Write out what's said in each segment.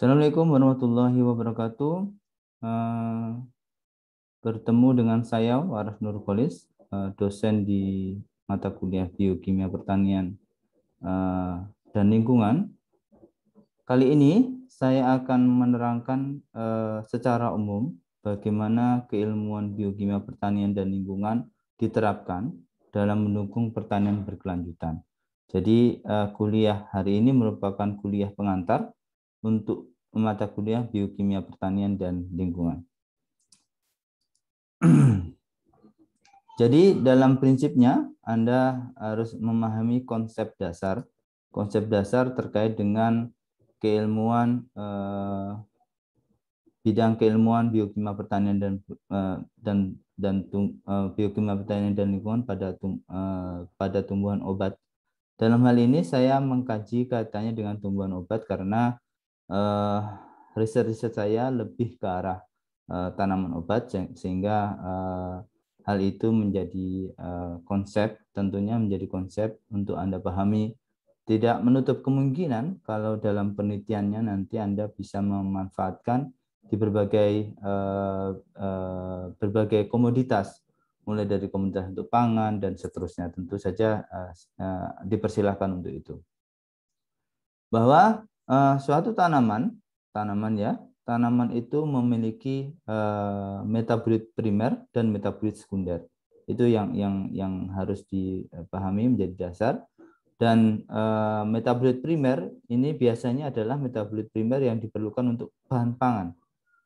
Assalamualaikum warahmatullahi wabarakatuh. Eh, Bertemu dengan saya Waras Nurholis, dosen di mata kuliah Biokimia Pertanian eh, dan Lingkungan. Kali ini saya akan menerangkan secara umum bagaimana keilmuan biokimia pertanian dan lingkungan diterapkan dalam mendukung pertanian berkelanjutan. Jadi kuliah hari ini merupakan kuliah pengantar untuk mata kuliah biokimia pertanian dan lingkungan. Jadi dalam prinsipnya Anda harus memahami konsep dasar terkait dengan keilmuan bidang keilmuan biokimia pertanian dan biokimia pertanian dan lingkungan pada tumbuhan obat. Dalam hal ini saya mengkaji kaitannya dengan tumbuhan obat karena eh, riset-riset saya lebih ke arah tanaman obat sehingga hal itu menjadi tentunya menjadi konsep untuk Anda pahami. Tidak menutup kemungkinan kalau dalam penelitiannya nanti Anda bisa memanfaatkan di berbagai komoditas, mulai dari komoditas untuk pangan dan seterusnya. Tentu saja dipersilahkan untuk itu. Bahwa suatu tanaman itu memiliki metabolit primer dan metabolit sekunder. Itu yang harus dipahami menjadi dasar. Dan metabolit primer ini biasanya adalah metabolit primer yang diperlukan untuk bahan pangan,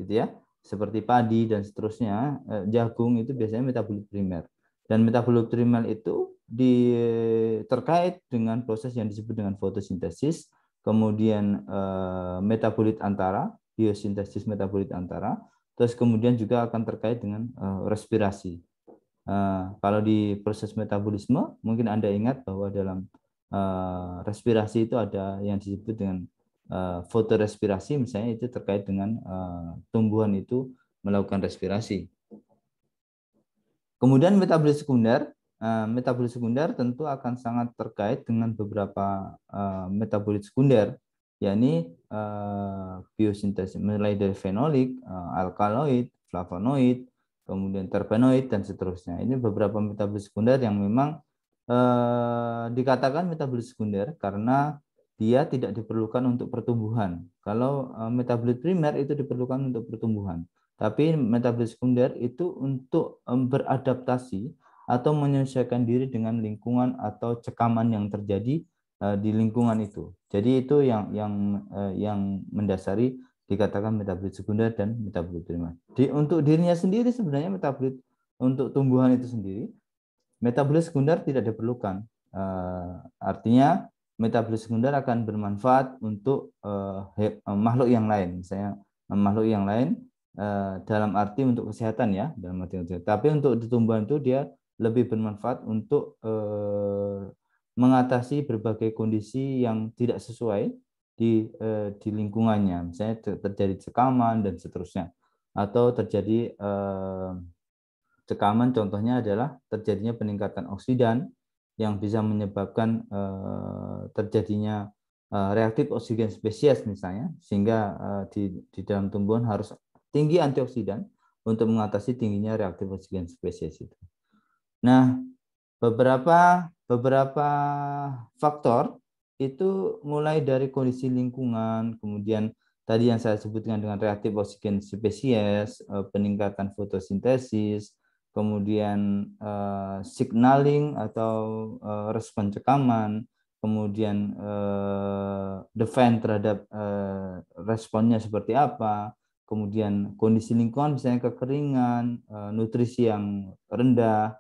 gitu ya, seperti padi dan seterusnya. Jagung itu biasanya metabolit primer. Dan metabolit primer itu terkait dengan proses yang disebut dengan fotosintesis, kemudian metabolit antara, biosintesis metabolit antara, terus kemudian juga akan terkait dengan respirasi. Kalau di proses metabolisme, mungkin Anda ingat bahwa dalam respirasi itu ada yang disebut dengan fotorespirasi, misalnya itu terkait dengan tumbuhan itu melakukan respirasi. Kemudian metabolit sekunder tentu akan sangat terkait dengan beberapa metabolit sekunder, yakni biosintesis mulai dari fenolik, alkaloid, flavonoid, kemudian terpenoid dan seterusnya. Ini beberapa metabolit sekunder yang memang dikatakan metabolit sekunder karena dia tidak diperlukan untuk pertumbuhan. Kalau metabolit primer itu diperlukan untuk pertumbuhan. Tapi metabolit sekunder itu untuk beradaptasi atau menyesuaikan diri dengan lingkungan atau cekaman yang terjadi di lingkungan itu. Jadi itu yang mendasari dikatakan metabolit sekunder dan metabolit primer. Untuk dirinya sendiri sebenarnya metabolit untuk tumbuhan itu sendiri, metabolit sekunder tidak diperlukan. Artinya metabolit sekunder akan bermanfaat untuk makhluk yang lain, misalnya makhluk yang lain dalam arti untuk kesehatan ya, dalam arti untuk. Tapi untuk di tumbuhan itu dia lebih bermanfaat untuk mengatasi berbagai kondisi yang tidak sesuai di lingkungannya, misalnya terjadi cekaman dan seterusnya, atau terjadi cekaman contohnya adalah terjadinya peningkatan oksidan yang bisa menyebabkan terjadinya reaktif oksigen spesies misalnya, sehingga di dalam tumbuhan harus tinggi antioksidan untuk mengatasi tingginya reaktif oksigen spesies itu. Nah, beberapa faktor itu mulai dari kondisi lingkungan, kemudian tadi yang saya sebutkan dengan reaktif oksigen spesies, peningkatan fotosintesis, kemudian signaling atau respon cekaman, kemudian defense terhadap responnya seperti apa, kemudian kondisi lingkungan misalnya kekeringan, nutrisi yang rendah,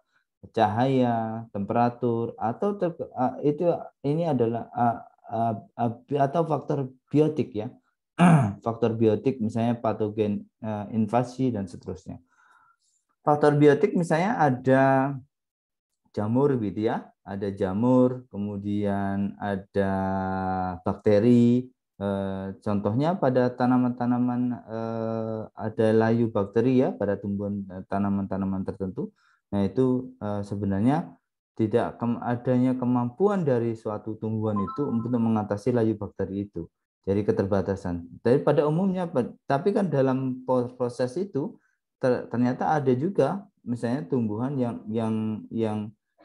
cahaya, temperatur, atau ini adalah atau faktor biotik ya, faktor biotik misalnya patogen invasi dan seterusnya. Faktor biotik misalnya ada jamur gitu ya, ada jamur, kemudian ada bakteri. Contohnya pada tanaman-tanaman ada layu bakteri ya pada tumbuhan tanaman-tanaman tertentu. Nah itu sebenarnya tidak adanya kemampuan dari suatu tumbuhan itu untuk mengatasi layu bakteri itu. Jadi keterbatasan. Tapi pada umumnya, tapi kan dalam proses itu ternyata ada juga misalnya tumbuhan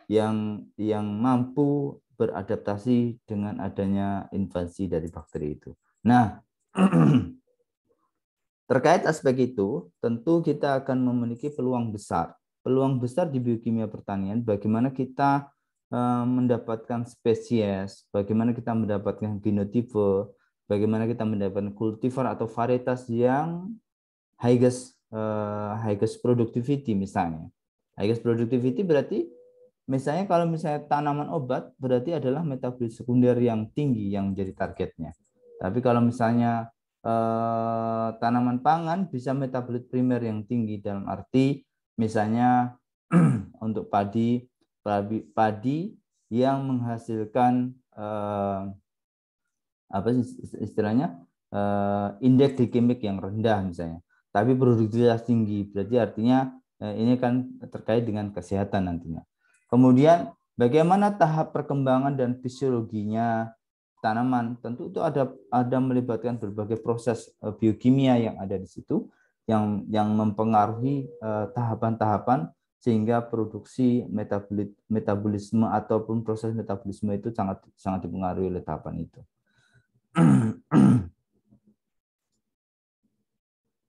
yang mampu beradaptasi dengan adanya invasi dari bakteri itu. Nah, terkait aspek itu, tentu kita akan memiliki peluang besar. Peluang besar di biokimia pertanian, bagaimana kita mendapatkan spesies, bagaimana kita mendapatkan genotipe, bagaimana kita mendapatkan kultivar atau varietas yang highest productivity misalnya. Highest productivity berarti misalnya kalau misalnya tanaman obat berarti adalah metabolit sekunder yang tinggi yang menjadi targetnya. Tapi kalau misalnya tanaman pangan bisa metabolit primer yang tinggi dalam arti misalnya untuk padi yang menghasilkan apa istilahnya indeks glikemik yang rendah misalnya, tapi produktivitas tinggi, berarti artinya ini kan terkait dengan kesehatan nantinya. Kemudian bagaimana tahap perkembangan dan fisiologinya tanaman, tentu itu ada melibatkan berbagai proses biokimia yang ada di situ yang mempengaruhi tahapan-tahapan sehingga produksi metabolisme ataupun proses metabolisme itu sangat dipengaruhi oleh tahapan itu.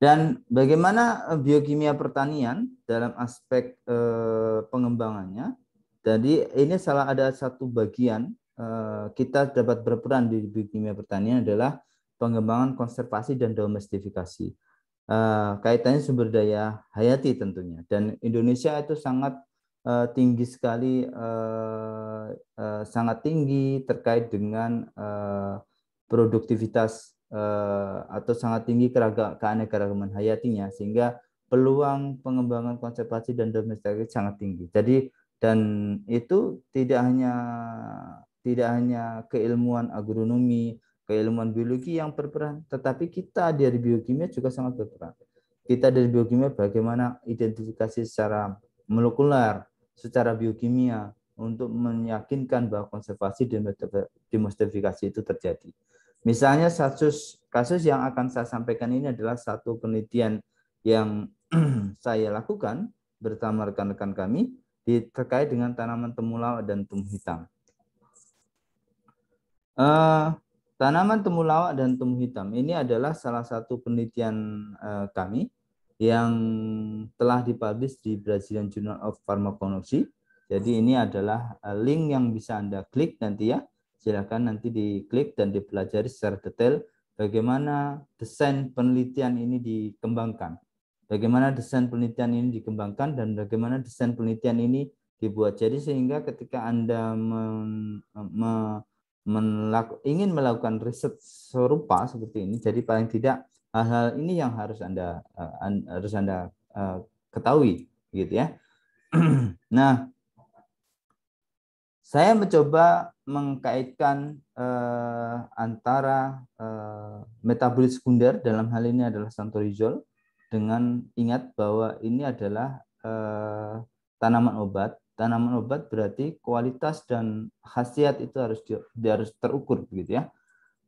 Dan bagaimana biokimia pertanian dalam aspek pengembangannya? Jadi ini ada satu bagian kita dapat berperan di biokimia pertanian adalah pengembangan konservasi dan domestifikasi. Kaitannya sumber daya hayati tentunya. Dan Indonesia itu sangat tinggi sekali, sangat tinggi terkait dengan produktivitas atau sangat tinggi keanekaragaman hayatinya, sehingga peluang pengembangan konservasi dan domestikasi sangat tinggi. Jadi dan itu tidak hanya keilmuan agronomi, keilmuan biologi yang berperan, tetapi kita dari biokimia juga sangat berperan. Kita dari biokimia bagaimana identifikasi secara molekuler, secara biokimia untuk meyakinkan bahwa konservasi dan domestifikasi itu terjadi. Misalnya kasus yang akan saya sampaikan ini adalah satu penelitian yang saya lakukan bersama rekan-rekan kami terkait dengan tanaman temulawak dan tumbuh hitam. Tanaman temulawak dan tumbuh hitam ini adalah salah satu penelitian kami yang telah dipublish di Brazilian Journal of Pharmacology. Jadi ini adalah link yang bisa Anda klik nanti ya. Silakan nanti diklik dan dipelajari secara detail bagaimana desain penelitian ini dikembangkan. Bagaimana desain penelitian ini dikembangkan dan bagaimana desain penelitian ini dibuat. Jadi sehingga ketika Anda ingin melakukan riset serupa seperti ini, jadi paling tidak hal-hal ini yang harus Anda ketahui, gitu ya. Nah, saya mencoba mengkaitkan antara metabolit sekunder, dalam hal ini adalah santorizol, dengan ingat bahwa ini adalah tanaman obat. Tanaman obat berarti kualitas dan khasiat itu harus terukur, begitu ya.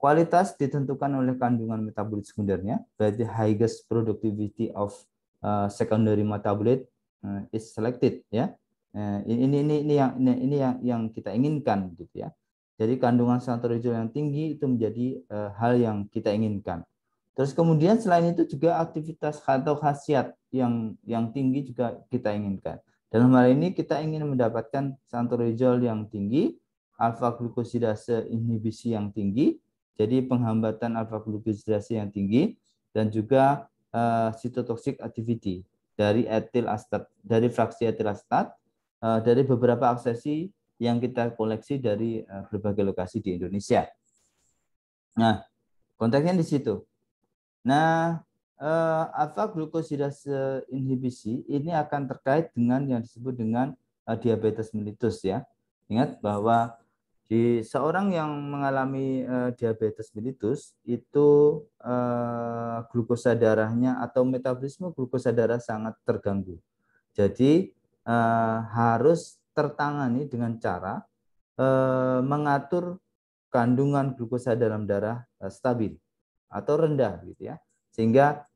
Kualitas ditentukan oleh kandungan metabolit sekundernya, berarti highest productivity of secondary metabolite is selected, ya. Ini yang kita inginkan, gitu ya. Jadi kandungan santorizol yang tinggi itu menjadi hal yang kita inginkan. Terus kemudian selain itu juga aktivitas atau khasiat yang tinggi juga kita inginkan. Dalam hal ini kita ingin mendapatkan santorizol yang tinggi, alfa glukosidase inhibisi yang tinggi, jadi penghambatan alfa glukosidase yang tinggi, dan juga cytotoxic activity dari fraksi etil asetat dari beberapa aksesi yang kita koleksi dari berbagai lokasi di Indonesia. Nah, konteksnya di situ. Nah, alfa glukosidase inhibisi ini akan terkait dengan yang disebut dengan diabetes mellitus, ya. Ingat bahwa di seorang yang mengalami diabetes mellitus itu glukosa darahnya atau metabolisme glukosa darah sangat terganggu. Jadi harus tertangani dengan cara mengatur kandungan glukosa dalam darah stabil atau rendah gitu ya. Sehingga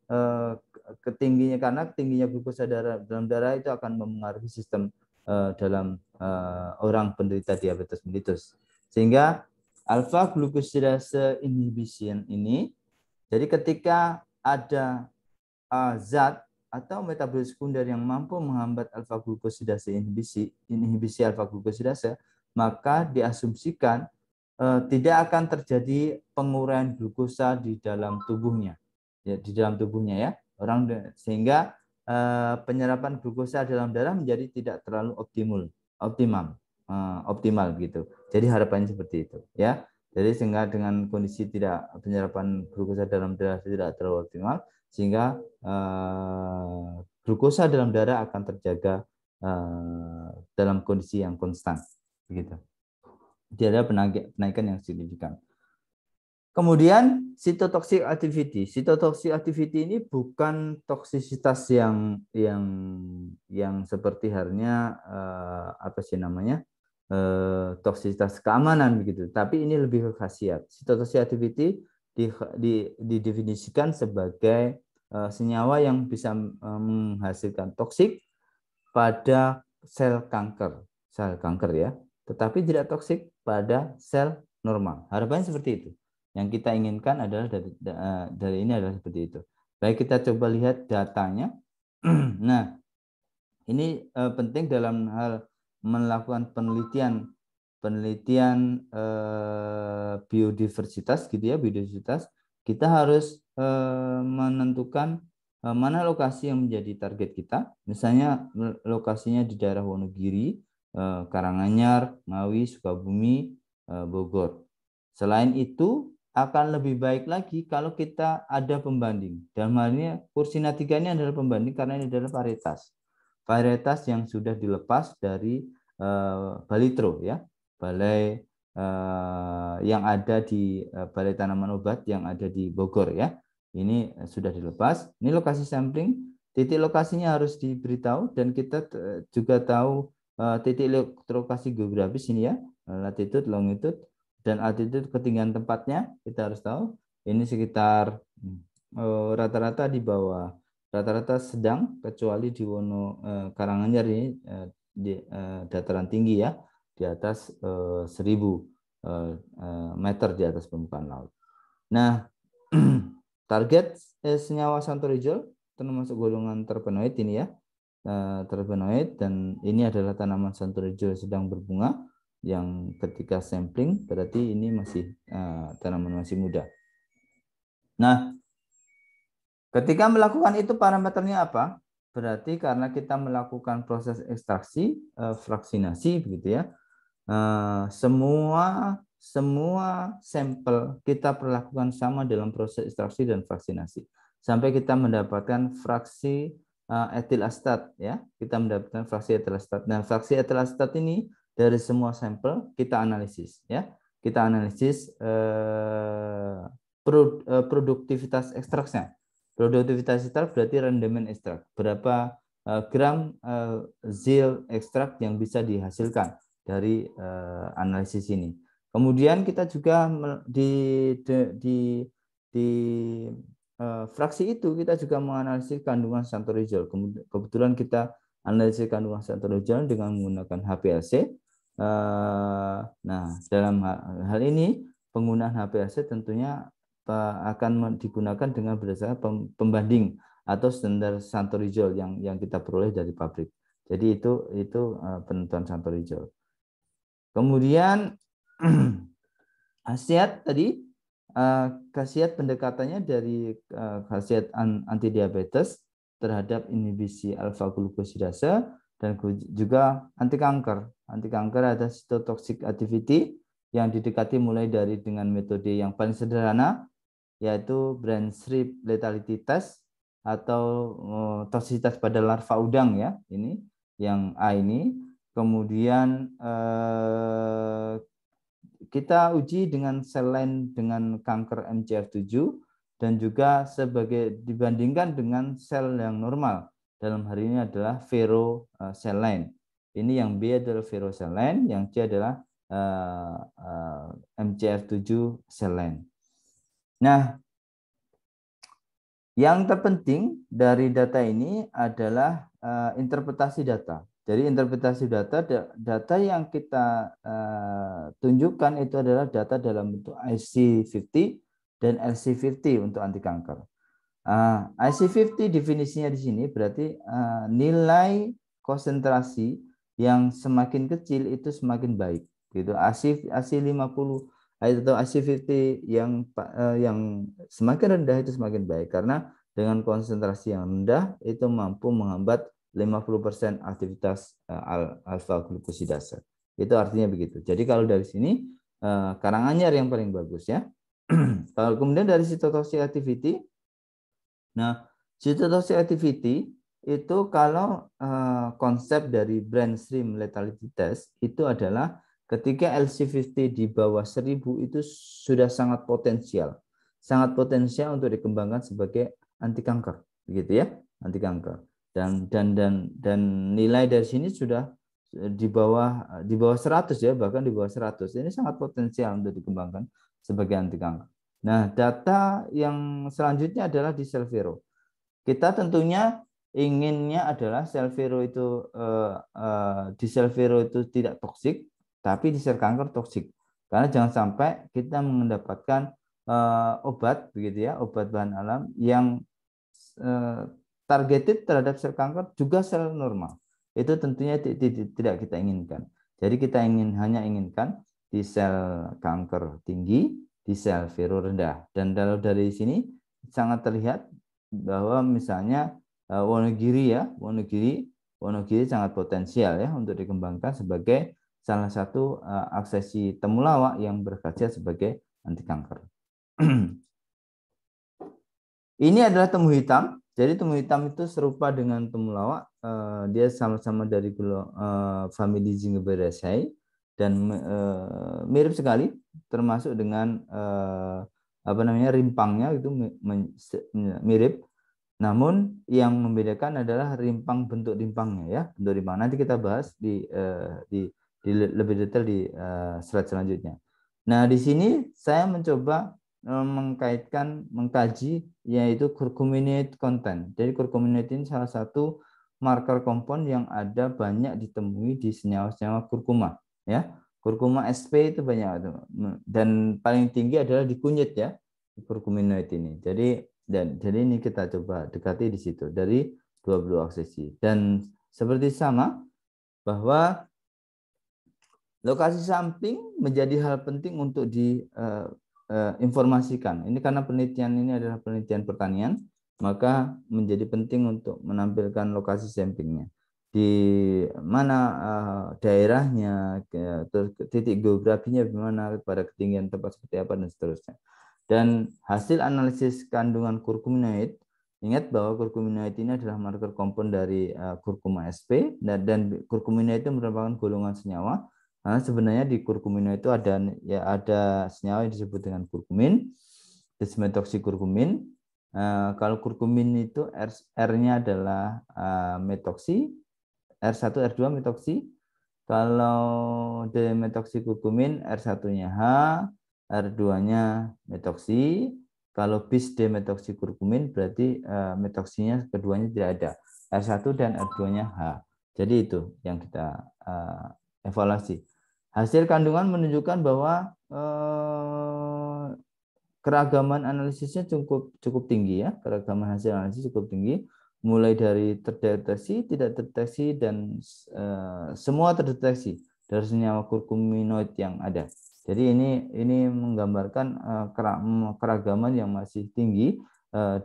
ketingginya, karena tingginya glukosa dalam darah itu akan mempengaruhi sistem dalam orang penderita diabetes mellitus. Sehingga alpha glucosidase inhibition ini, jadi ketika ada zat atau metabolit sekunder yang mampu menghambat alpha glucosidase inhibisi alpha glucosidase, maka diasumsikan tidak akan terjadi penguraian glukosa di dalam tubuhnya, ya, di dalam tubuhnya ya orang, sehingga penyerapan glukosa dalam darah menjadi tidak terlalu optimal gitu. Jadi harapannya seperti itu ya. Jadi sehingga dengan kondisi tidak penyerapan glukosa dalam darah tidak terlalu optimal, sehingga glukosa dalam darah akan terjaga dalam kondisi yang konstan begitu. Tidak ada penaikan yang signifikan. Kemudian cytotoxic activity. Cytotoxic activity ini bukan toksisitas yang seperti halnya apa sih namanya, toksisitas keamanan begitu. Tapi ini lebih ke khasiat. Cytotoxic activity didefinisikan sebagai senyawa yang bisa menghasilkan toksik pada sel kanker ya, tetapi tidak toksik pada sel normal. Harapannya seperti itu. Yang kita inginkan adalah dari ini adalah seperti itu. Baik, kita coba lihat datanya. Nah, ini penting dalam hal melakukan penelitian biodiversitas gitu ya, biodiversitas. Kita harus menentukan mana lokasi yang menjadi target kita. Misalnya lokasinya di daerah Wonogiri, Karanganyar, Ngawi, Sukabumi, Bogor. Selain itu, akan lebih baik lagi kalau kita ada pembanding. Dalam hal ini Ursina 3 ini adalah pembanding karena ini adalah varietas yang sudah dilepas dari Balitro ya, balai yang ada di Balai Tanaman Obat yang ada di Bogor ya. Ini sudah dilepas. Ini lokasi sampling, titik lokasinya harus diberitahu, dan kita juga tahu titik lokasi geografis ini ya, latitude, longitude, dan altitude, ketinggian tempatnya kita harus tahu. Ini sekitar rata-rata di bawah, rata-rata sedang, kecuali di Karanganyar ini di dataran tinggi ya, di atas 1000 meter di atas permukaan laut. Nah, target senyawa santorizol termasuk golongan terpenoid ini ya, terpenoid, dan ini adalah tanaman santorizol sedang berbunga, yang ketika sampling berarti ini masih tanaman masih muda. Nah, ketika melakukan itu parameternya apa? Berarti karena kita melakukan proses ekstraksi, fraksinasi begitu ya, semua sampel kita perlakukan sama dalam proses ekstraksi dan vaksinasi sampai kita mendapatkan fraksi etil astat ya, kita mendapatkan fraksi etil astat. Nah, fraksi etil astat ini dari semua sampel kita analisis ya, kita analisis produktivitas ekstraknya. Produktivitas ekstrak berarti rendemen ekstrak, berapa gram zil ekstrak yang bisa dihasilkan dari analisis ini. Kemudian kita juga di fraksi itu kita juga menganalisis kandungan santorizol. Kebetulan kita analisis kandungan santorizol dengan menggunakan HPLC. Nah, dalam hal ini penggunaan HPLC tentunya akan digunakan dengan berdasarkan pembanding atau standar santorizol yang kita peroleh dari pabrik. Jadi itu penentuan santorizol. Kemudian khasiat tadi, khasiat pendekatannya dari khasiat anti diabetes terhadap inhibisi alpha glucosidase dan juga anti kanker. Anti kanker ada cytotoxic activity yang didekati mulai dari dengan metode yang paling sederhana, yaitu Brand Strip lethality test atau toksisitas pada larva udang ya, ini yang A ini. Kemudian kita uji dengan sel lain dengan kanker MCF7 dan juga sebagai dibandingkan dengan sel yang normal. Dalam hari ini adalah vero sel line. Ini yang B adalah vero sel line, yang C adalah MCF7 sel line. Nah, yang terpenting dari data ini adalah interpretasi data. Jadi interpretasi data yang kita tunjukkan itu adalah data dalam bentuk IC50 dan LC50 untuk anti kanker. IC50 definisinya di sini berarti nilai konsentrasi yang semakin kecil itu semakin baik. Gitu. AC50 atau IC50 yang semakin rendah itu semakin baik karena dengan konsentrasi yang rendah itu mampu menghambat 50% aktivitas alfa glukosidase. Itu artinya begitu. Jadi kalau dari sini Karanganyar yang paling bagus ya. Kalau kemudian dari cytotoxic activity, nah cytotoxic activity itu kalau konsep dari brainstream lethality test itu adalah ketika LC50 di bawah 1000 itu sudah sangat potensial untuk dikembangkan sebagai anti kanker, begitu ya, anti kanker. Dan nilai dari sini sudah di bawah 100 ya, bahkan di bawah 100. Ini sangat potensial untuk dikembangkan sebagai anti kanker. Nah, data yang selanjutnya adalah di sel vero. Kita tentunya inginnya adalah sel vero itu di sel vero itu tidak toksik, tapi di sel kanker toksik. Karena jangan sampai kita mendapatkan obat begitu ya, obat bahan alam yang targeted terhadap sel kanker juga sel normal. Itu tentunya tidak kita inginkan. Jadi kita hanya inginkan di sel kanker tinggi, di sel vero rendah. Dan kalau dari sini sangat terlihat bahwa misalnya Wonogiri sangat potensial ya untuk dikembangkan sebagai salah satu aksesi temulawak yang berkhasiat sebagai anti kanker. Ini adalah temu hitam. Jadi temu hitam itu serupa dengan temulawak. Dia sama-sama dari famili Zingiberaceae dan mirip sekali, termasuk dengan rimpangnya itu mirip. Namun yang membedakan adalah bentuk rimpangnya ya, bentuk rimpang. Nanti kita bahas di lebih detail di slide selanjutnya. Nah, di sini saya mencoba mengkaji yaitu curcuminate content. Jadi curcuminate ini salah satu marker kompon yang ada banyak ditemui di senyawa-senyawa kurkuma ya. Kurkuma SP itu banyak dan paling tinggi adalah di kunyit ya, curcuminate ini. Jadi ini kita coba dekati di situ dari 20 aksesi. Dan seperti sama bahwa lokasi samping menjadi hal penting untuk diinformasikan. Ini karena penelitian ini adalah penelitian pertanian, maka menjadi penting untuk menampilkan lokasi sampingnya. Di mana daerahnya, titik geografinya bagaimana, pada ketinggian tempat seperti apa dan seterusnya. Dan hasil analisis kandungan curcuminoid, ingat bahwa curcuminoid ini adalah marker kompon dari curcuma SP dan curcuminoid itu merupakan golongan senyawa. Karena sebenarnya di curcuminoid itu ada senyawa yang disebut dengan curcumin, desmetoxycurcumin. Kalau curcumin itu R-nya adalah metoksi, R1, R2 metoksi. Kalau demetoxycurcumin R1-nya H, R2-nya metoksi. Kalau bis demetoxycurcumin berarti metoksinya keduanya tidak ada. R1 dan R2-nya H. Jadi itu yang kita evaluasi. Hasil kandungan menunjukkan bahwa keragaman analisisnya cukup tinggi ya. Keragaman hasil analisis cukup tinggi. Mulai dari terdeteksi, tidak terdeteksi, dan semua terdeteksi dari senyawa curcuminoid yang ada. Jadi ini menggambarkan keragaman yang masih tinggi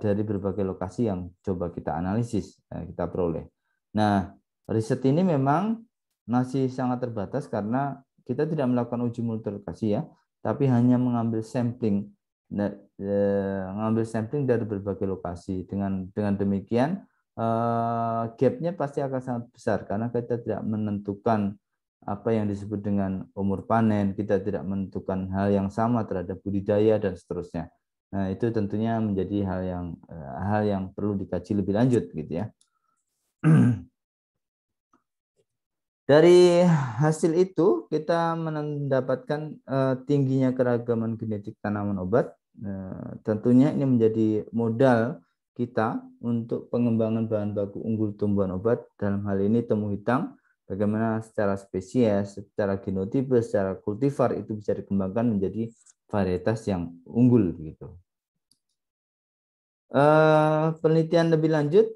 dari berbagai lokasi yang coba kita analisis, kita peroleh. Nah, riset ini memang masih sangat terbatas karena kita tidak melakukan uji multiplikasi ya, tapi hanya mengambil sampling dari berbagai lokasi. Dengan demikian gapnya pasti akan sangat besar karena kita tidak menentukan apa yang disebut dengan umur panen, kita tidak menentukan hal yang sama terhadap budidaya dan seterusnya. Nah, itu tentunya menjadi hal yang perlu dikaji lebih lanjut gitu ya. Dari hasil itu kita mendapatkan tingginya keragaman genetik tanaman obat. Tentunya ini menjadi modal kita untuk pengembangan bahan baku unggul tumbuhan obat, dalam hal ini temu hitam, bagaimana secara spesies, secara genotipe, secara kultivar itu bisa dikembangkan menjadi varietas yang unggul gitu. Penelitian lebih lanjut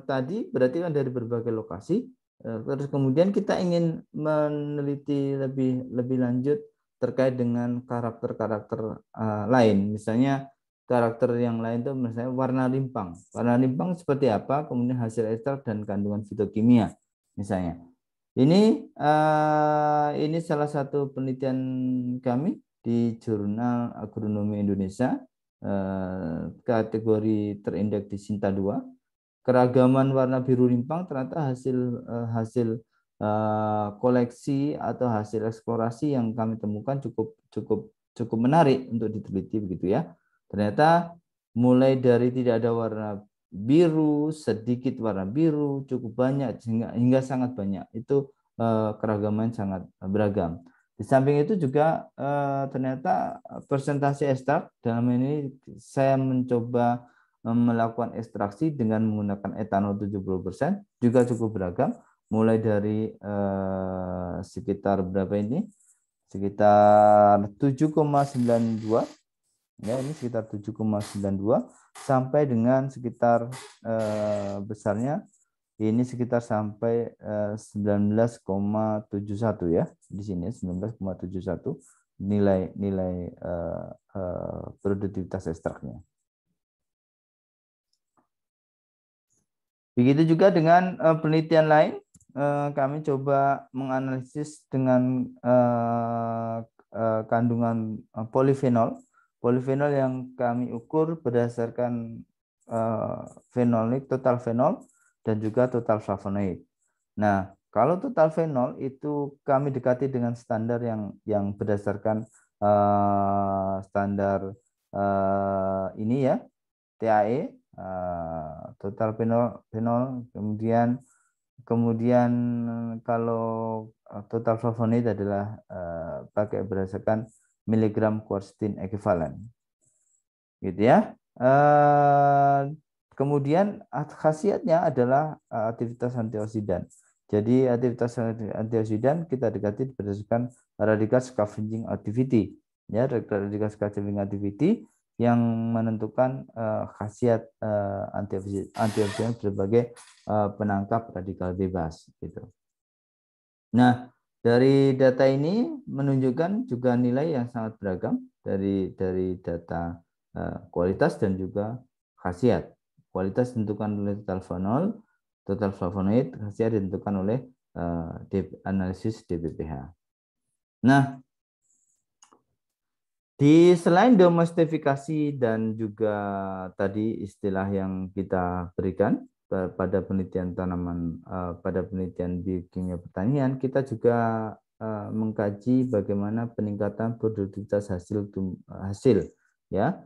tadi berarti kan dari berbagai lokasi. Terus kemudian kita ingin meneliti lebih lanjut terkait dengan karakter-karakter lain. Misalnya karakter yang lain itu misalnya warna limpang. Warna limpang seperti apa? Kemudian hasil ekstrak dan kandungan fitokimia misalnya. Ini salah satu penelitian kami di Jurnal Agronomi Indonesia, kategori terindeks di Sinta 2. Keragaman warna biru limpang ternyata hasil koleksi atau hasil eksplorasi yang kami temukan cukup menarik untuk diteliti begitu ya. Ternyata mulai dari tidak ada warna biru, sedikit warna biru, cukup banyak hingga sangat banyak. Itu keragaman sangat beragam. Di samping itu juga ternyata persentase ekstrak, dalam ini saya mencoba melakukan ekstraksi dengan menggunakan etanol 70%, juga cukup beragam, mulai dari sekitar berapa ini? Sekitar 7,92, ya ini sekitar 7,92 sampai dengan sekitar besarnya ini sekitar sampai 19,71 ya. Di sini 19,71 nilai produktivitas ekstraknya. Begitu juga dengan penelitian lain, kami coba menganalisis dengan kandungan polifenol. Polifenol yang kami ukur berdasarkan fenolik, total fenol, dan juga total flavonoid. Nah, kalau total fenol itu kami dekati dengan standar yang berdasarkan standar ini ya, TAE, total fenol, kemudian kalau total flavonoid adalah pakai berdasarkan miligram quercetin ekuivalen, gitu ya. Kemudian khasiatnya adalah aktivitas antioksidan. Jadi aktivitas antioksidan kita dekati berdasarkan radikal scavenging activity, ya, radikal scavenging activity yang menentukan khasiat antioksidan sebagai penangkap radikal bebas gitu. Nah, dari data ini menunjukkan juga nilai yang sangat beragam dari data kualitas dan juga khasiat. Kualitas ditentukan oleh total fenol, total flavonoid, khasiat ditentukan oleh analisis DBPH. Nah, selain domestifikasi dan juga tadi istilah yang kita berikan pada penelitian tanaman, pada penelitian biokimia pertanian, kita juga mengkaji bagaimana peningkatan produktivitas hasil ya.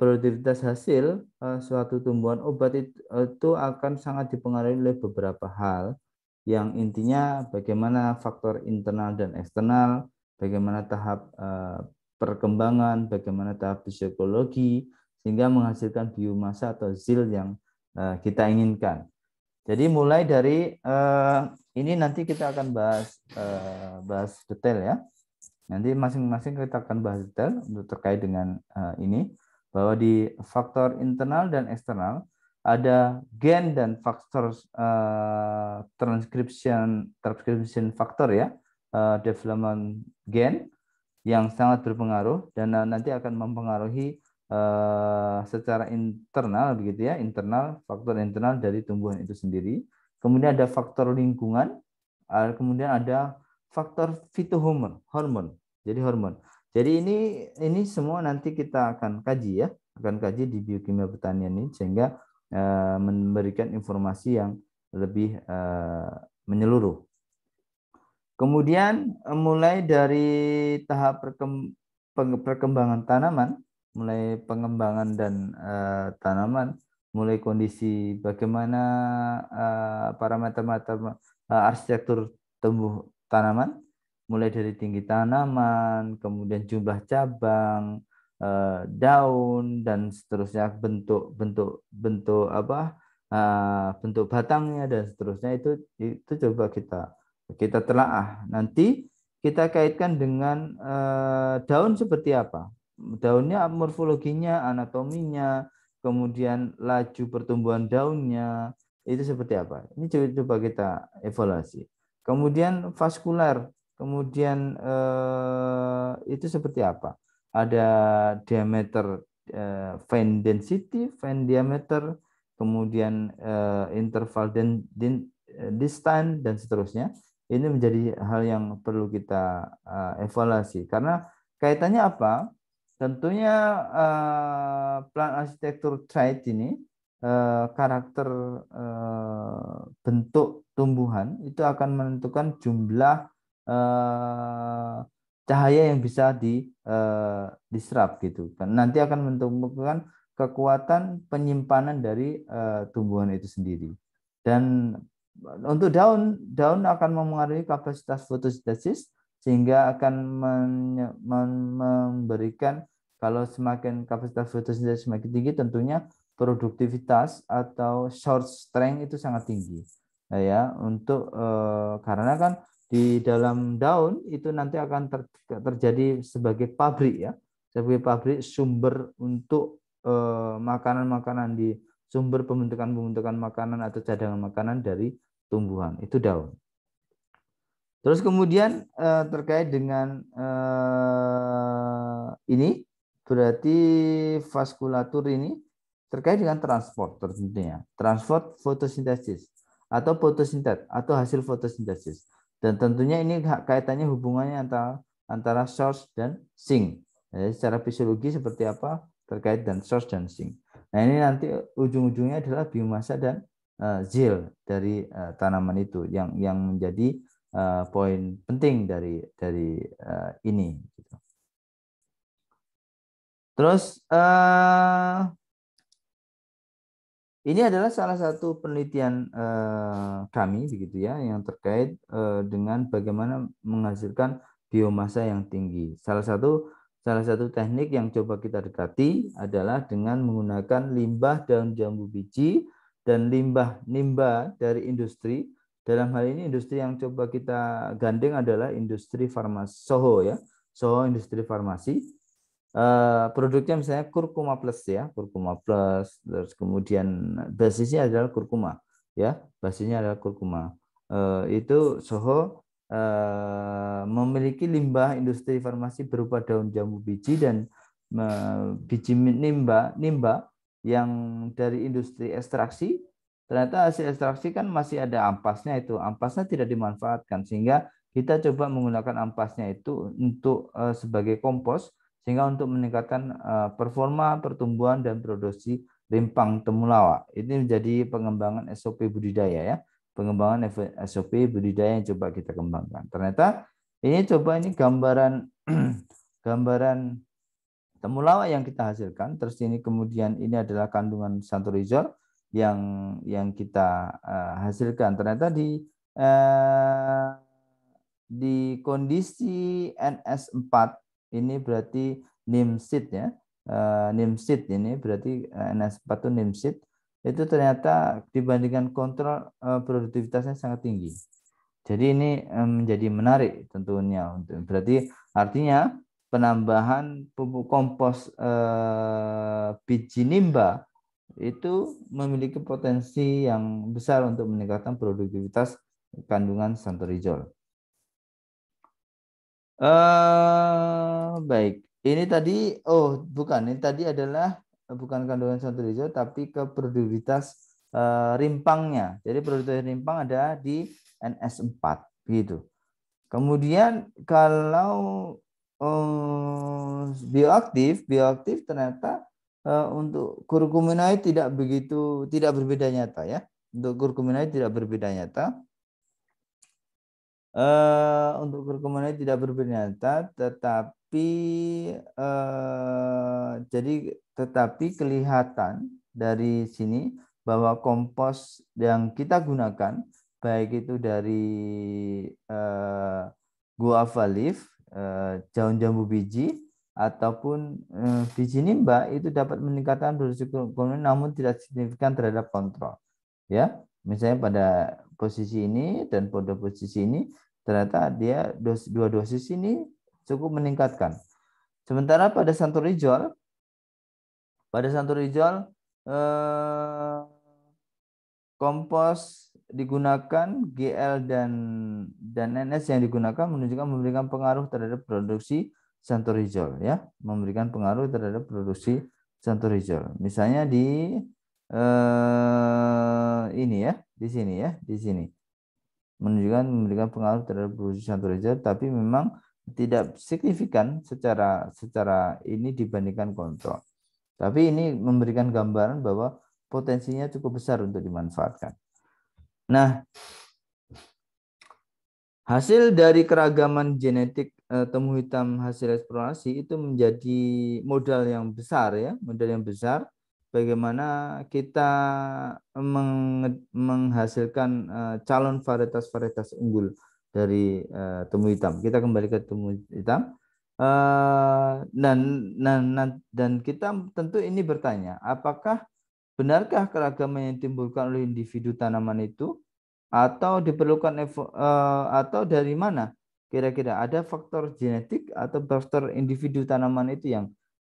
Produktivitas hasil suatu tumbuhan obat itu akan sangat dipengaruhi oleh beberapa hal, yang intinya bagaimana faktor internal dan eksternal, bagaimana tahap perkembangan, bagaimana tahap psikologi, sehingga menghasilkan biomasa atau zil yang kita inginkan. Jadi mulai dari ini nanti kita akan bahas detail ya. Nanti masing-masing kita akan bahas detail untuk terkait dengan ini, bahwa di faktor internal dan eksternal ada gen dan faktor transcription faktor ya, development gen yang sangat berpengaruh dan nanti akan mempengaruhi secara internal begitu ya, faktor internal dari tumbuhan itu sendiri. Kemudian ada faktor lingkungan, kemudian ada faktor fitohormon. Jadi hormon. Jadi ini semua nanti kita akan kaji ya, di biokimia pertanian ini, sehingga memberikan informasi yang lebih menyeluruh. Kemudian mulai dari tahap perkembangan tanaman, mulai pengembangan dan tanaman, mulai kondisi bagaimana arsitektur tumbuh tanaman, mulai dari tinggi tanaman, kemudian jumlah cabang, daun dan seterusnya, bentuk apa, bentuk batangnya dan seterusnya, itu coba kita telaah. Nanti kita kaitkan dengan daun seperti apa, daunnya, morfologinya, anatominya, kemudian laju pertumbuhan daunnya itu seperti apa. Ini coba kita evaluasi. Kemudian vaskular, kemudian itu seperti apa? Ada diameter, vein density, vein diameter, kemudian interval distance dan seterusnya. Ini menjadi hal yang perlu kita evaluasi karena kaitannya apa? Tentunya plan arsitektur trait ini, karakter bentuk tumbuhan itu akan menentukan jumlah cahaya yang bisa diserap gitu kan. Nanti akan menentukan kekuatan penyimpanan dari tumbuhan itu sendiri. Dan untuk daun akan memengaruhi kapasitas fotosintesis sehingga akan memberikan, kalau semakin kapasitas fotosintesis semakin tinggi, tentunya produktivitas atau short strength itu sangat tinggi. Nah, ya, untuk karena kan di dalam daun itu nanti akan terjadi sebagai pabrik, ya, sebagai pabrik sumber untuk makanan-makanan, di sumber pembentukan makanan atau cadangan makanan dari tumbuhan, itu daun. Terus kemudian terkait dengan ini, berarti vaskulatur ini terkait dengan transport tentunya. Transport fotosintesis atau fotosintet atau hasil fotosintesis. Dan tentunya ini kaitannya, hubungannya antara source dan sink. Jadi secara fisiologi seperti apa terkait dan source dan sink. Nah, ini nanti ujung-ujungnya adalah biomasa dan zil dari tanaman itu yang menjadi poin penting dari ini. Terus ini adalah salah satu penelitian kami begitu ya, yang terkait dengan bagaimana menghasilkan biomasa yang tinggi. Salah satu teknik yang coba kita dekati adalah dengan menggunakan limbah daun jambu biji dan limbah nimba dari industri. Dalam hal ini industri yang coba kita gandeng adalah industri farmasi, SOHO ya, SOHO industri farmasi. Produknya misalnya kurkuma plus ya, kurkuma plus, terus kemudian basisnya adalah kurkuma ya, basisnya adalah kurkuma. Itu SOHO memiliki limbah industri farmasi berupa daun jambu biji dan biji nimba yang dari industri ekstraksi. Ternyata hasil ekstraksi kan masih ada ampasnya, itu ampasnya tidak dimanfaatkan, sehingga kita coba menggunakan ampasnya itu untuk sebagai kompos, sehingga untuk meningkatkan performa pertumbuhan dan produksi rimpang temulawak. Ini menjadi pengembangan SOP budidaya ya, pengembangan SOP budidaya yang coba kita kembangkan. Ternyata ini gambaran gambaran temulawak yang kita hasilkan. Terus ini kemudian ini adalah kandungan santorizol yang kita hasilkan. Ternyata di kondisi NS4 ini berarti nimsid ya. Nimsid ini berarti NS4 itu nimsid, itu ternyata dibandingkan kontrol produktivitasnya sangat tinggi. Jadi ini menjadi menarik tentunya. Berarti artinya penambahan pupuk kompos biji nimba itu memiliki potensi yang besar untuk meningkatkan produktivitas kandungan santorizol. Baik, ini tadi, bukan, ini tadi adalah bukan kandungan santorizol, tapi ke produktivitas rimpangnya. Jadi produktivitas rimpang ada di NS4 gitu. Kemudian kalau bioaktif ternyata untuk kurkuminoid tidak berbeda nyata ya. Untuk kurkuminoid tidak berbeda nyata. Untuk kurkuminoid tidak berbeda nyata, tetapi kelihatan dari sini bahwa kompos yang kita gunakan baik itu dari guava leaf, daun jambu biji, ataupun biji nimba itu dapat meningkatkan produksi kurkumin namun tidak signifikan terhadap kontrol. Ya, misalnya pada posisi ini dan pada posisi ini ternyata dia dua dosis ini cukup meningkatkan. Sementara pada santurizol kompos digunakan, GL dan NS yang digunakan menunjukkan memberikan pengaruh terhadap produksi santorizol, ya, memberikan pengaruh terhadap produksi santorizol. Misalnya di ini ya, di sini ya, di sini menunjukkan memberikan pengaruh terhadap produksi santorizol, tapi memang tidak signifikan secara ini dibandingkan kontrol. Tapi ini memberikan gambaran bahwa potensinya cukup besar untuk dimanfaatkan. Nah, hasil dari keragaman genetik temu hitam hasil eksplorasi itu menjadi modal yang besar, ya, modal yang besar bagaimana kita menghasilkan calon varietas-varietas unggul dari temu hitam. Kita kembali ke temu hitam. Dan kita tentu ini bertanya, apakah benarkah keragaman yang ditimbulkan oleh individu tanaman itu atau diperlukan atau dari mana? Kira-kira ada faktor genetik atau faktor individu tanaman itu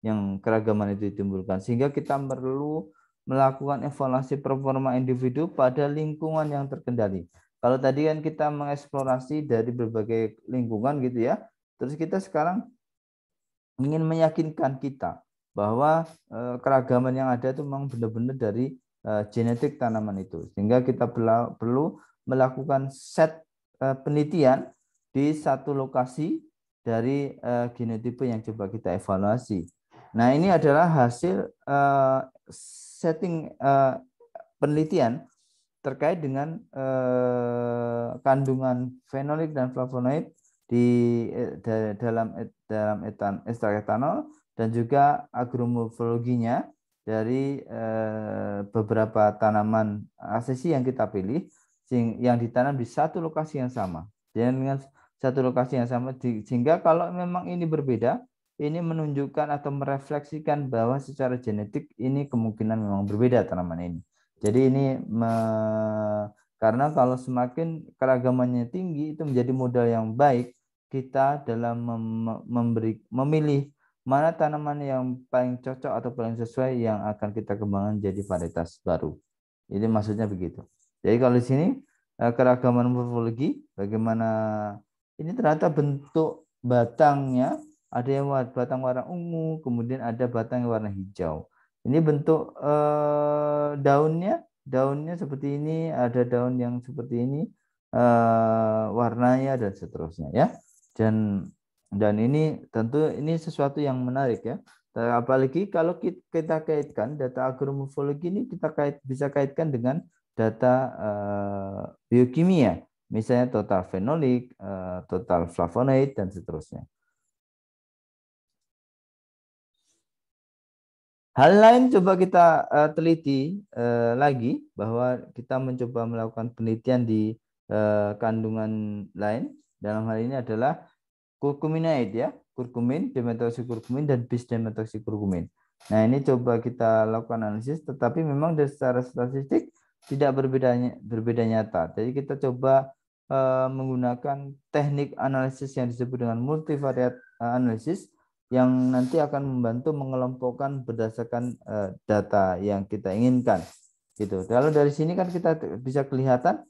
yang keragaman itu ditimbulkan sehingga kita perlu melakukan evaluasi performa individu pada lingkungan yang terkendali. Kalau tadi kan kita mengeksplorasi dari berbagai lingkungan gitu ya. Terus kita sekarang ingin meyakinkan kita bahwa keragaman yang ada itu memang benar-benar dari genetik tanaman itu. Sehingga kita perlu melakukan set penelitian di satu lokasi dari genotipe yang coba kita evaluasi. Nah, ini adalah hasil setting penelitian terkait dengan kandungan fenolik dan flavonoid di dalam ekstrak etanol dan juga agromorfologinya dari beberapa tanaman asesi yang kita pilih yang ditanam di satu lokasi yang sama. Dan dengan satu lokasi yang sama sehingga kalau memang ini berbeda, ini menunjukkan atau merefleksikan bahwa secara genetik ini kemungkinan memang berbeda tanaman ini. Jadi ini karena kalau semakin keragamannya tinggi itu menjadi modal yang baik kita dalam memilih mana tanaman yang paling cocok atau paling sesuai yang akan kita kembangkan jadi varietas baru. Ini maksudnya begitu. Jadi kalau di sini keragaman morfologi, bagaimana ini ternyata bentuk batangnya ada yang batang warna ungu, kemudian ada batang yang warna hijau. Ini bentuk daunnya seperti ini, ada daun yang seperti ini, warnanya dan seterusnya, ya. Dan ini tentu ini sesuatu yang menarik, ya. Apalagi kalau kita kaitkan data agromorfologi ini kita bisa kaitkan dengan data biokimia, misalnya total fenolik, total flavonoid dan seterusnya. Hal lain coba kita teliti lagi bahwa kita mencoba melakukan penelitian di kandungan lain. Dalam hal ini adalah kurkuminoid, ya, kurkumin, dimetoksikurkumin dan bis-dimetoksikurkumin. Nah, ini coba kita lakukan analisis, tetapi memang secara statistik tidak berbeda nyata. Jadi kita coba menggunakan teknik analisis yang disebut dengan multivariat analisis yang nanti akan membantu mengelompokkan berdasarkan data yang kita inginkan. Gitu. Kalau dari sini kan kita bisa kelihatan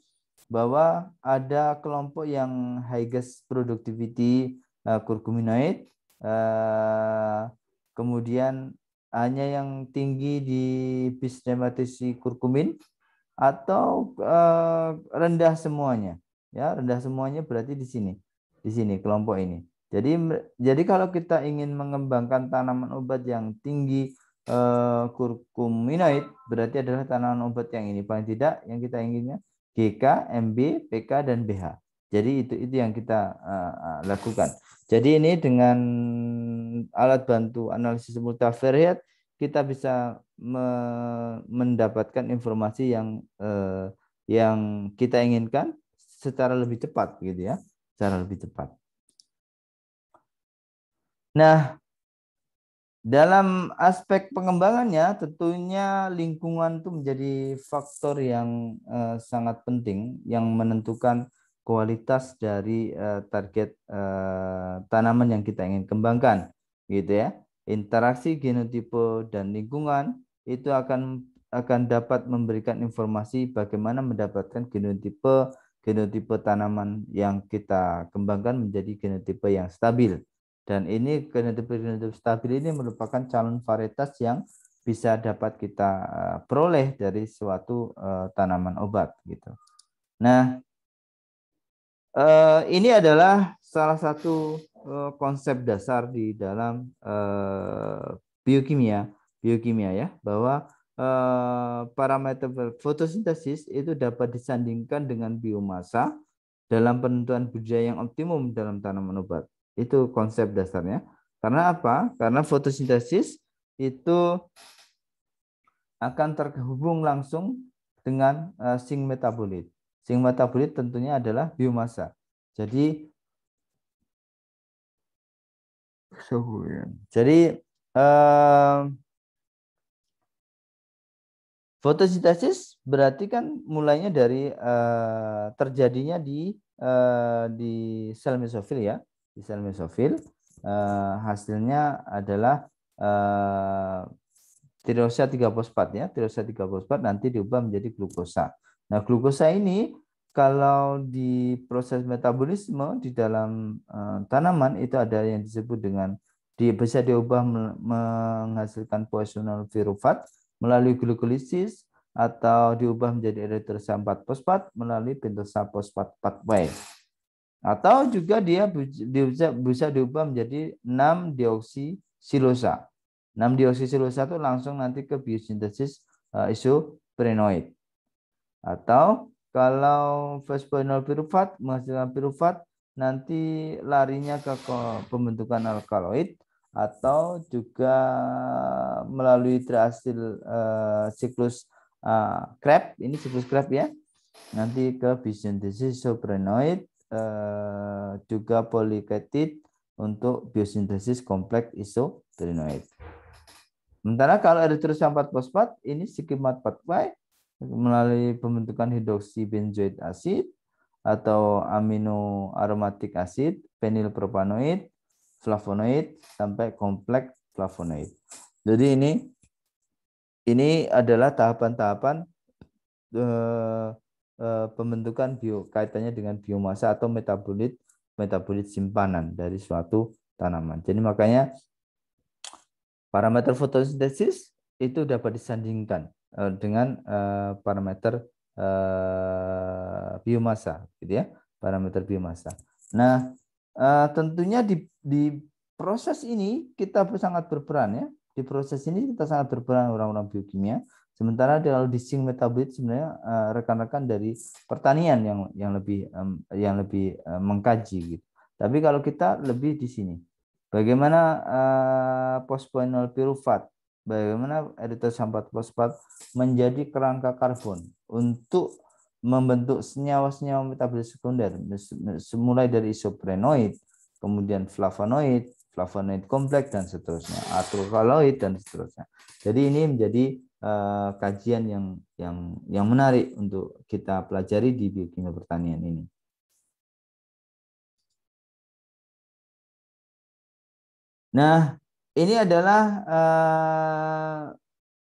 bahwa ada kelompok yang highest productivity kurkuminoid, kemudian hanya yang tinggi di bis-dimetoksikurkumin atau rendah semuanya, ya, rendah semuanya berarti di sini kelompok ini. Jadi kalau kita ingin mengembangkan tanaman obat yang tinggi kurkuminoid, berarti adalah tanaman obat yang ini paling tidak yang kita inginnya GK, MB, PK dan BH. Jadi itu yang kita lakukan. Jadi ini dengan alat bantu analisis multivariat kita bisa mendapatkan informasi yang kita inginkan secara lebih cepat gitu ya, secara lebih cepat. Nah, dalam aspek pengembangannya tentunya lingkungan itu menjadi faktor yang sangat penting yang menentukan kualitas dari target tanaman yang kita ingin kembangkan gitu ya. Interaksi genotipe dan lingkungan itu akan dapat memberikan informasi bagaimana mendapatkan genotipe tanaman yang kita kembangkan menjadi genotipe yang stabil. Dan ini genotipe stabil ini merupakan calon varietas yang bisa dapat kita peroleh dari suatu tanaman obat gitu. Nah, ini adalah salah satu konsep dasar di dalam biokimia ya, bahwa parameter fotosintesis itu dapat disandingkan dengan biomasa dalam penentuan budidaya yang optimum dalam tanaman obat. Itu konsep dasarnya. Karena apa? Karena fotosintesis itu akan terhubung langsung dengan sing metabolit. Sing metabolit tentunya adalah biomasa. Jadi fotosintesis berarti kan mulainya dari terjadinya di sel mesofil ya, di sel mesofil hasilnya adalah tirosa 3 fosfat ya, tirosa 3 fosfat nanti diubah menjadi glukosa. Nah, glukosa ini kalau di proses metabolisme di dalam tanaman itu ada yang disebut dengan bisa diubah menghasilkan poisonal pirufat melalui glukolisis atau diubah menjadi eritrosa 4 fosfat melalui pentosa fosfat pathway. Atau juga dia bisa diubah menjadi 6-deoksisilosa. 6-deoksisilosa itu langsung nanti ke biosintesis isoprenoid. Atau kalau fosfonol pirufat menghasilkan pirufat nanti larinya ke pembentukan alkaloid atau juga melalui triasil siklus Krebs, ini siklus Krebs ya, nanti ke biosintesis isoprenoid juga poliketid untuk biosintesis kompleks isoprenoid. Sementara kalau eritrosa 4 fosfat ini skimat pathway melalui pembentukan hidroksibenzoid acid atau amino aromatic acid, fenilpropanoid, flavonoid sampai kompleks flavonoid. Jadi ini adalah tahapan-tahapan pembentukan kaitannya dengan biomasa atau metabolit simpanan dari suatu tanaman. Jadi makanya parameter fotosintesis itu dapat disandingkan dengan parameter biomasa, gitu ya, parameter biomasa. Nah, tentunya di proses ini kita sangat berperan ya. Di proses ini kita sangat berperan orang-orang biokimia. Sementara kalau di sing metabolit sebenarnya rekan-rekan dari pertanian yang lebih mengkaji gitu. Tapi kalau kita lebih di sini, bagaimana fosfonol pirufat, bagaimana eritrosa 4 fosfat menjadi kerangka karbon untuk membentuk senyawa-senyawa metabolis sekunder, mulai dari isoprenoid, kemudian flavonoid kompleks dan seterusnya, alkaloid dan seterusnya. Jadi ini menjadi kajian yang menarik untuk kita pelajari di biokimia pertanian ini. Nah, ini adalah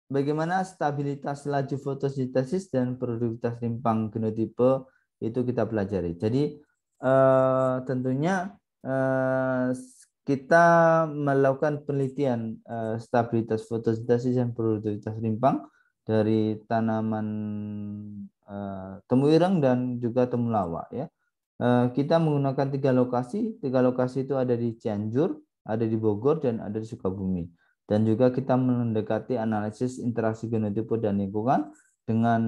bagaimana stabilitas laju fotosintesis dan produktivitas rimpang genotipe itu kita pelajari. Jadi tentunya kita melakukan penelitian stabilitas fotosintesis dan produktivitas rimpang dari tanaman temu ireng dan juga temulawak ya. Kita menggunakan 3 lokasi. 3 lokasi itu ada di Cianjur, ada di Bogor, dan ada di Sukabumi. Dan juga kita mendekati analisis interaksi genotipe dan lingkungan dengan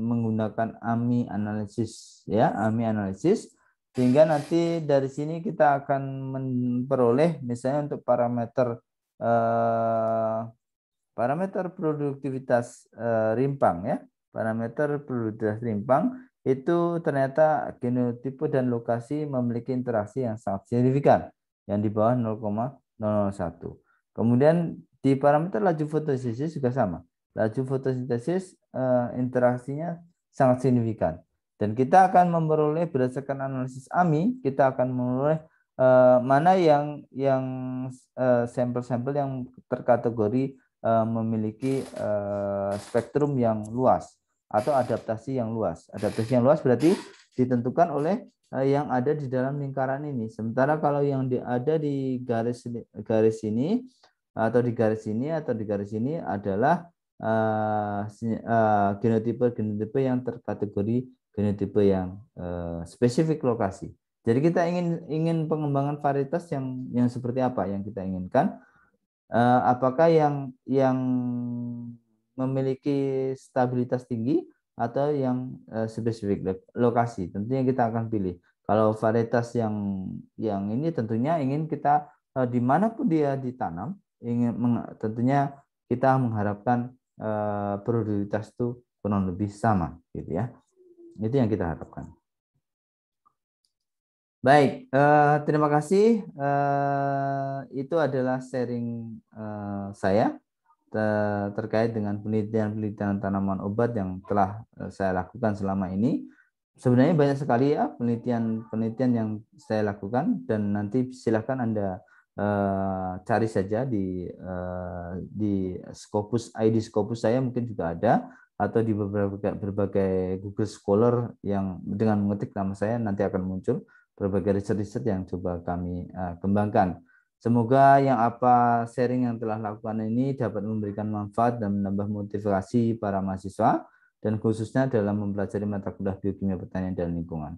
menggunakan AMI analisis ya, AMI analisis, sehingga nanti dari sini kita akan memperoleh misalnya untuk parameter produktivitas rimpang ya, parameter produktivitas rimpang itu ternyata genotipe dan lokasi memiliki interaksi yang sangat signifikan, yang di bawah 0,001. Kemudian di parameter laju fotosintesis juga sama. Laju fotosintesis interaksinya sangat signifikan. Dan kita akan memperoleh berdasarkan analisis AMI, kita akan memperoleh mana yang sampel-sampel yang terkategori memiliki spektrum yang luas atau adaptasi yang luas. Adaptasi yang luas berarti ditentukan oleh yang ada di dalam lingkaran ini. Sementara kalau yang ada di garis ini atau di garis ini atau di garis ini adalah genotipe yang terkategori genotipe yang spesifik lokasi. Jadi kita ingin pengembangan varietas yang seperti apa yang kita inginkan. Apakah yang memiliki stabilitas tinggi atau yang spesifik lokasi? Tentunya kita akan pilih. Kalau varietas yang ini tentunya ingin kita dimanapun dia ditanam, tentunya kita mengharapkan produktivitas itu kurang lebih sama, gitu ya. Itu yang kita harapkan. Baik, terima kasih. Itu adalah sharing saya terkait dengan penelitian-penelitian tanaman obat yang telah saya lakukan selama ini. Sebenarnya banyak sekali ya penelitian-penelitian yang saya lakukan, dan nanti silakan Anda cari saja di Scopus, ID Scopus saya mungkin juga ada, atau di berbagai Google Scholar yang dengan mengetik nama saya nanti akan muncul berbagai riset-riset yang coba kami kembangkan. Semoga yang apa sharing yang telah lakukan ini dapat memberikan manfaat dan menambah motivasi para mahasiswa, dan khususnya dalam mempelajari mata kuliah biokimia pertanian dan lingkungan.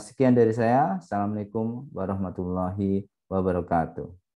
Sekian dari saya. Assalamualaikum warahmatullahi wabarakatuh.